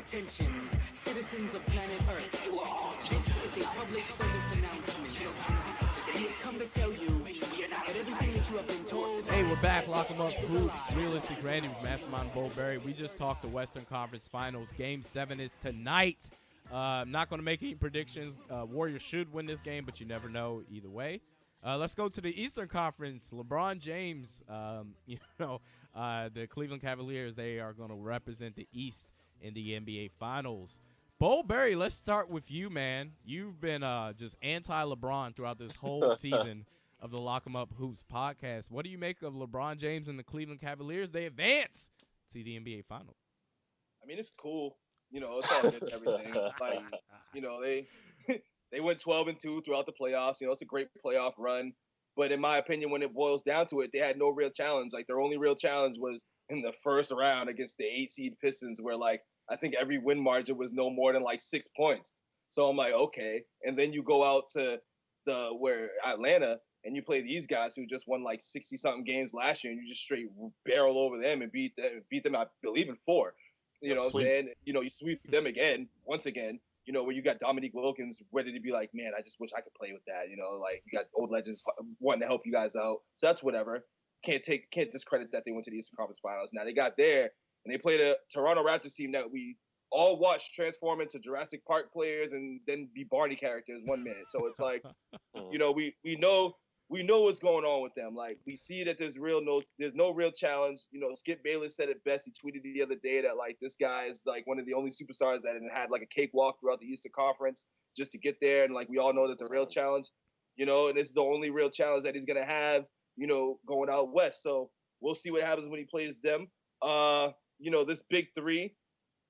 Attention, citizens of planet Earth. This is a public service announcement. We have come to tell you that everything that you have been told. Hey, we're back. LockEmUp Hoops, Realistic Randy with Mastermind BoldBarry. We just talked the Western Conference Finals. Game 7 is tonight. I'm not going to make any predictions. Warriors should win this game, but you never know either way. Let's go to the Eastern Conference. LeBron James, the Cleveland Cavaliers, they are going to represent the East in the NBA Finals. BoldBarry, let's start with you, man. You've been just anti-LeBron throughout this whole season of the LockEmUp Hoops podcast. What do you make of LeBron James and the Cleveland Cavaliers? They advance to the NBA Finals. I mean, it's cool. It's all good and everything. They went 12-2 throughout the playoffs. It's a great playoff run. But in my opinion, when it boils down to it, they had no real challenge. Like, their only real challenge was in the first round against the 8-seed Pistons, where, I think every win margin was no more than 6 points. So I'm like, okay. And then you go out to Atlanta and you play these guys who just won 60-something games last year, and you just straight barrel over them and beat them, I believe, in 4. You know what I'm saying? You sweep them once again, where you got Dominique Wilkins ready to be like, man, I just wish I could play with that. You got old legends wanting to help you guys out. So that's whatever. Can't discredit that they went to the Eastern Conference Finals. Now they got there and they played a Toronto Raptors team that we all watched transform into Jurassic Park players and then be Barney characters 1 minute. So it's like, we know what's going on with them. We see that there's no real challenge. Skip Bayless said it best. He tweeted the other day that this guy is one of the only superstars that had a cakewalk throughout the Eastern Conference just to get there. And we all know that the real challenge, and this is the only real challenge that he's gonna have, going out west. So we'll see what happens when he plays them. This big three,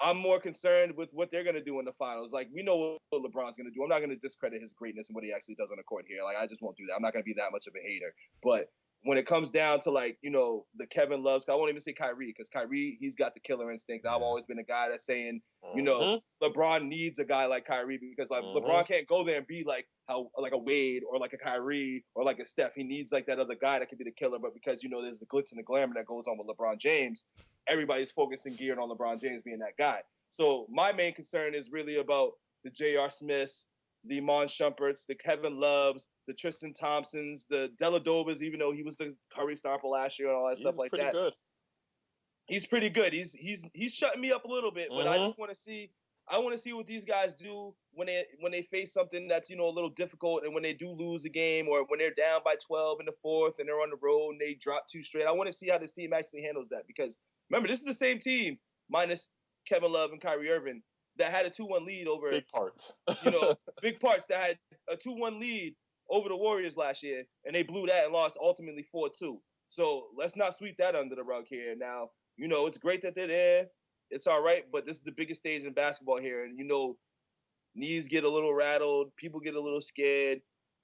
I'm more concerned with what they're going to do in the finals. We know what LeBron's going to do. I'm not going to discredit his greatness and what he actually does on the court here. I just won't do that. I'm not going to be that much of a hater. But when it comes down to, the Kevin Loves, I won't even say Kyrie, because Kyrie, he's got the killer instinct. I've always been a guy that's saying, LeBron needs a guy like Kyrie, because LeBron can't go there and be how a Wade or a Kyrie or a Steph. He needs that other guy that can be the killer. But because, there's the glitz and the glamour that goes on with LeBron James, everybody's focusing geared on LeBron James being that guy. So my main concern is really about the J.R. Smiths, the Iman Shumperts, the Kevin Loves, the Tristan Thompsons, the Deladovas, even though he was the Curry star for last year and all that stuff like that. Good. He's pretty good. He's shutting me up a little bit, but I just want to see. I want to see what these guys do when they face something that's a little difficult, and when they do lose a game, or when they're down by 12 in the fourth and they're on the road and they drop 2 straight. I want to see how this team actually handles that, because remember, this is the same team minus Kevin Love and Kyrie Irving that had a 2-1 lead over big parts. Big parts that had a 2-1 lead over the Warriors last year, and they blew that and lost ultimately 4-2. So let's not sweep that under the rug here. Now, it's great that they're there. It's all right, but this is the biggest stage in basketball here, and knees get a little rattled, people get a little scared,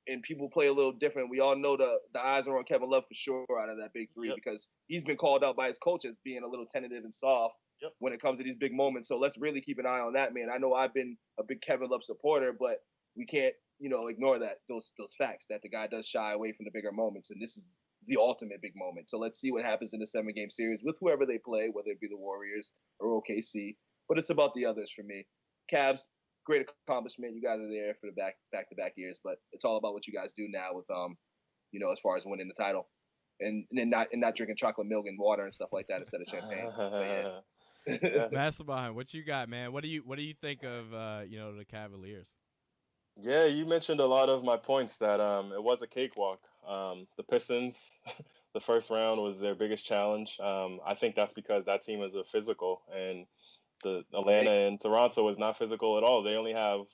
and people play a little different. We all know the eyes are on Kevin Love for sure out of that big three, because he's been called out by his coach as being a little tentative and soft when it comes to these big moments. So let's really keep an eye on that, man. I know I've been a big Kevin Love supporter, but we can't, ignore those facts that the guy does shy away from the bigger moments, and this is the ultimate big moment. So let's see what happens in the 7-game series with whoever they play, whether it be the Warriors or OKC. But it's about the others for me. Cavs, great accomplishment. You guys are there for the back-to-back years, but it's all about what you guys do now with as far as winning the title, and not drinking chocolate milk and water and stuff like that instead of champagne. Mastermind, what you got, man? What do you think of the Cavaliers? Yeah, you mentioned a lot of my points that it was a cakewalk. The Pistons, the first round was their biggest challenge. I think that's because that team is a physical, and the Atlanta and Toronto is not physical at all. They only have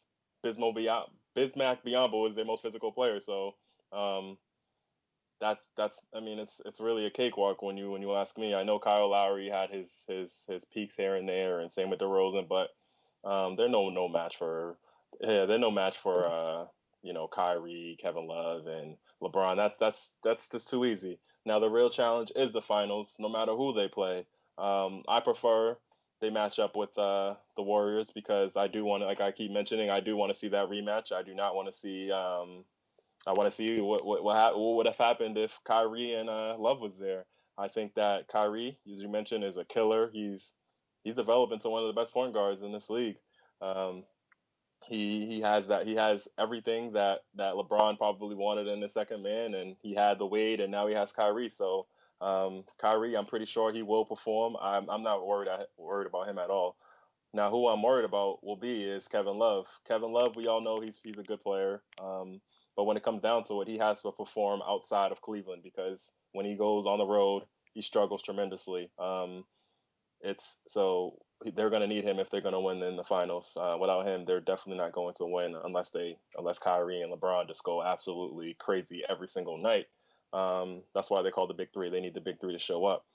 Bismack Biyombo is their most physical player. So it's really a cakewalk when you ask me. I know Kyle Lowry had his peaks here and there, and same with DeRozan, but they're no match for Kyrie, Kevin Love, and LeBron. That's just too easy. Now the real challenge is the finals, no matter who they play. I prefer they match up with the Warriors, because I do want to, like I keep mentioning, I do want to see that rematch. I do not want to see. I want to see what would have happened if Kyrie and Love was there. I think that Kyrie, as you mentioned, is a killer. He's he's developed into one of the best point guards in this league. Um, he has that. He has everything that LeBron probably wanted in the second man, and he had the Wade, and now he has Kyrie. So Kyrie, I'm pretty sure he will perform. I'm not worried about him at all. Now, who I'm worried about will be is Kevin Love. Kevin Love, we all know he's a good player, but when it comes down to it, he has to perform outside of Cleveland because when he goes on the road, he struggles tremendously. It's so they're going to need him if they're going to win in the finals. Without him, they're definitely not going to win unless Kyrie and LeBron just go absolutely crazy every single night. That's why they call the big three. They need the big three to show up.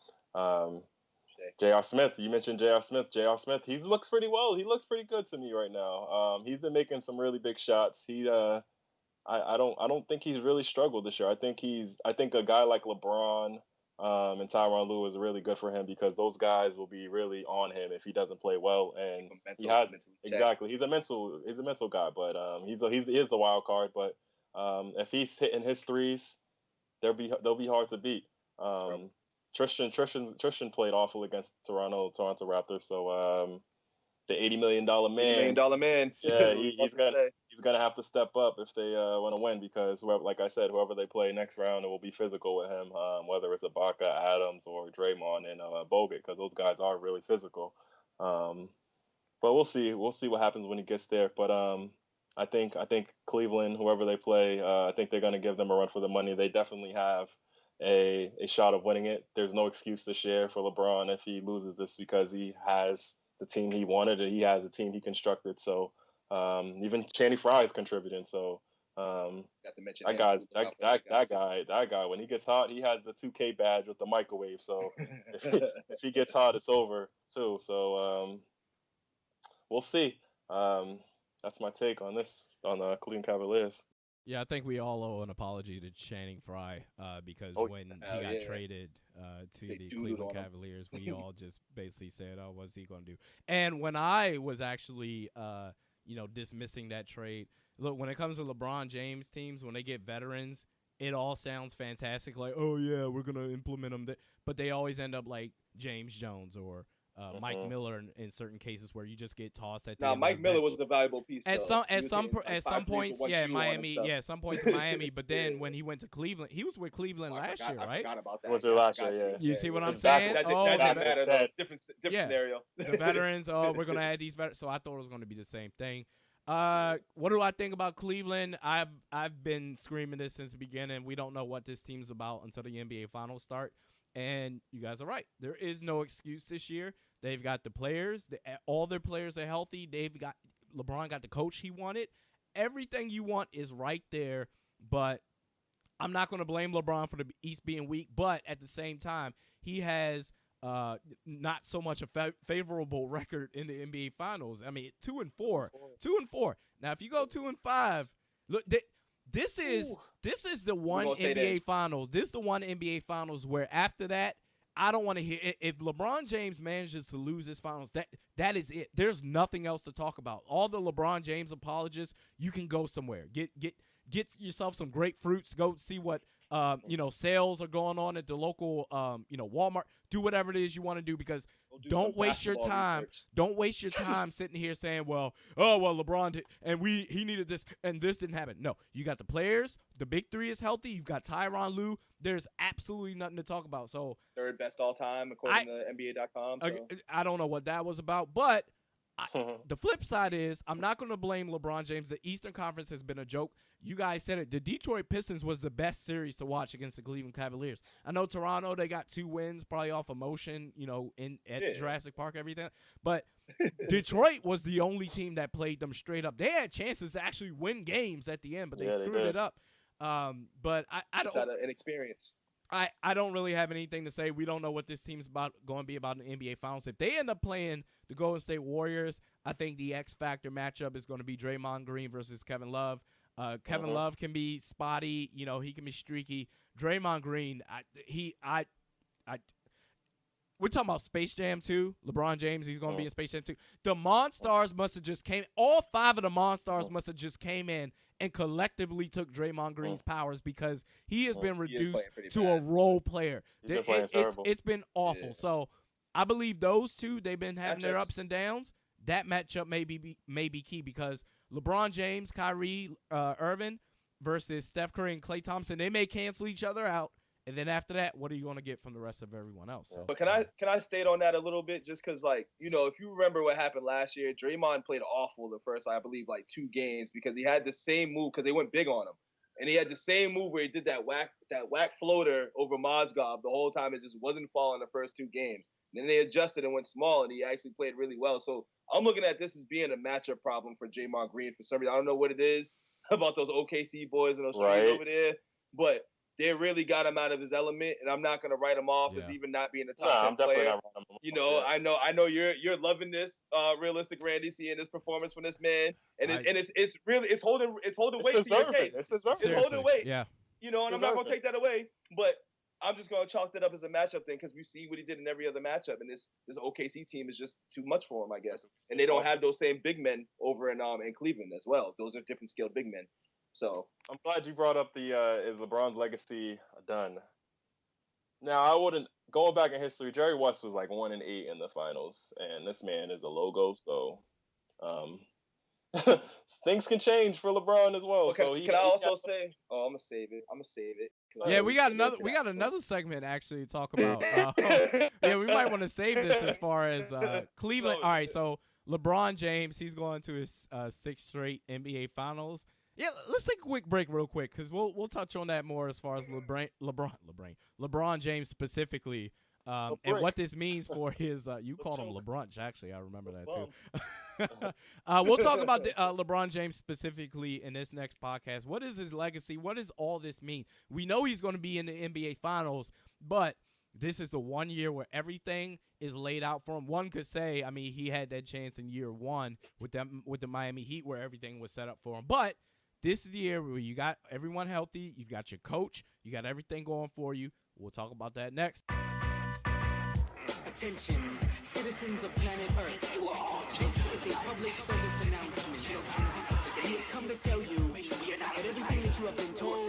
J.R. Smith, you mentioned J.R. Smith. J.R. Smith, he looks pretty well. He looks pretty good to me right now. He's been making some really big shots. I don't think he's really struggled this year. I think a guy like LeBron and Tyronn Lue is really good for him because those guys will be really on him if he doesn't play well. And exactly. He's a mental guy, but he is a wild card. But if he's hitting his threes, they'll be hard to beat. Tristan played awful against Toronto Raptors. So the $80 million man. $80 million man. Yeah, he's gonna have to step up if they want to win because whoever they play next round, it will be physical with him. Whether it's Ibaka, Adams, or Draymond and Bogut, because those guys are really physical. But we'll see. We'll see what happens when he gets there. But I think Cleveland, whoever they play, I think they're gonna give them a run for the money. They definitely have a shot of winning it. There's no excuse this year for LeBron if he loses this because he has the team he wanted and he has the team he constructed. So even Channing Frye is contributing. So that guy when he gets hot, he has the 2K badge with the microwave. So if he gets hot, it's over too. So we'll see. That's my take on this on the Cleveland Cavaliers. Yeah, I think we all owe an apology to Channing Frye because when he got traded to the Cleveland Cavaliers, we all just basically said, "Oh, what's he going to do?" And when I was actually, dismissing that trade, look, when it comes to LeBron James teams, when they get veterans, it all sounds fantastic. Like, oh yeah, we're gonna implement them, but they always end up like James Jones or Mike Miller in certain cases where you just get tossed at the end Mike of the Miller bench. was a valuable piece. At some points, in Miami, some points in Miami. But then when he went to Cleveland, he was with Cleveland last year, right? I forgot about that. Was it last year? Yeah. You see what I'm saying? That didn't matter. Though. Different scenario. The veterans. Oh, we're gonna add these veterans. So I thought it was gonna be the same thing. What do I think about Cleveland? I've been screaming this since the beginning. We don't know what this team's about until the NBA Finals start. And you guys are right. There is no excuse this year. They've got the players. All their players are healthy. LeBron got the coach he wanted. Everything you want is right there. But I'm not going to blame LeBron for the East being weak. But at the same time, he has not so much a favorable record in the NBA Finals. I mean, 2-4. 2-4. Now, if you go 2-5, look, this is the one NBA Finals. This is the one NBA Finals where after that, I don't want to hear if LeBron James manages to lose this finals. That is it. There's nothing else to talk about. All the LeBron James apologists, you can go somewhere. Get yourself some grapefruits. Go see what sales are going on at the local Walmart. Do whatever it is you want to do because don't waste your time. Research. Don't waste your time sitting here saying, LeBron did, and he needed this and this didn't happen. No, you got the players. The big three is healthy. You've got Tyronn Lue. There's absolutely nothing to talk about. So third best all time according to NBA.com. So. I don't know what that was about, but the flip side is I'm not going to blame LeBron James. The Eastern Conference has been a joke. You guys said it. The Detroit Pistons was the best series to watch against the Cleveland Cavaliers. I know Toronto, they got 2 wins, probably off emotion, at Jurassic Park, everything. But Detroit was the only team that played them straight up. They had chances to actually win games at the end, but they screwed it up. But I don't. Just an experience. I don't really have anything to say. We don't know what this team's going to be about in the NBA Finals. If they end up playing the Golden State Warriors, I think the X Factor matchup is going to be Draymond Green versus Kevin Love. Kevin Love can be spotty. He can be streaky. Draymond Green, we're talking about Space Jam 2. LeBron James, he's going to be in Space Jam 2. The Monstars must have just came. All 5 of the Monstars must have just came in and collectively took Draymond Green's powers because he has been reduced to a role player. It's been awful. Yeah. So I believe those two, they've been having their Matchups. ups and downs. That matchup may be key because LeBron James, Kyrie Irving versus Steph Curry and Klay Thompson, they may cancel each other out. And then after that, what are you going to get from the rest of everyone else? So, but can I state on that a little bit, just because, like, you know, if you remember what happened last year, Draymond played awful the first, I believe, like 2 games because he had the same move because they went big on him, and he had the same move where he did that whack floater over Mozgov the whole time. It just wasn't falling the first 2 games. And then they adjusted and went small, and he actually played really well. So I'm looking at this as being a matchup problem for Draymond Green for some reason. I don't know what it is about those OKC boys and those trades over there, but they really got him out of his element, and I'm not gonna write him off as even not being a top 10 player. Not writing him off. You know, I know you're loving this realistic Randy, seeing this performance from this man, and it's really holding weight to your case. It's holding weight. Yeah. You know, and I'm not gonna take that away, but I'm just gonna chalk that up as a matchup thing because we see what he did in every other matchup, and this OKC team is just too much for him, I guess, and they don't have those same big men over in Cleveland as well. Those are different skilled big men. So I'm glad you brought up the is LeBron's legacy done. Now I wouldn't going back in history. Jerry West was like 1-8 in the finals, and this man is a logo. So things can change for LeBron as well. Okay, so can I also say? Oh, I'm gonna save it. Yeah, we got another segment actually to talk about. Yeah, we might want to save this as far as Cleveland. All right, so LeBron James, he's going to his 6th straight NBA Finals. Yeah, let's take a quick break real quick because we'll touch on that more as far as LeBron James specifically, and what this means for his. You called him LeBrunch, actually. I remember that too. We'll talk about LeBron James specifically in this next podcast. What is his legacy? What does all this mean? We know he's going to be in the NBA Finals, but this is the one year where everything is laid out for him. One could say, I mean, he had that chance in year 1 with the Miami Heat where everything was set up for him, but this is the year where you got everyone healthy, you've got your coach, you got everything going for you. We'll talk about that next. Attention, citizens of planet Earth. This is a public service announcement. We have come to tell you that everything that you have been told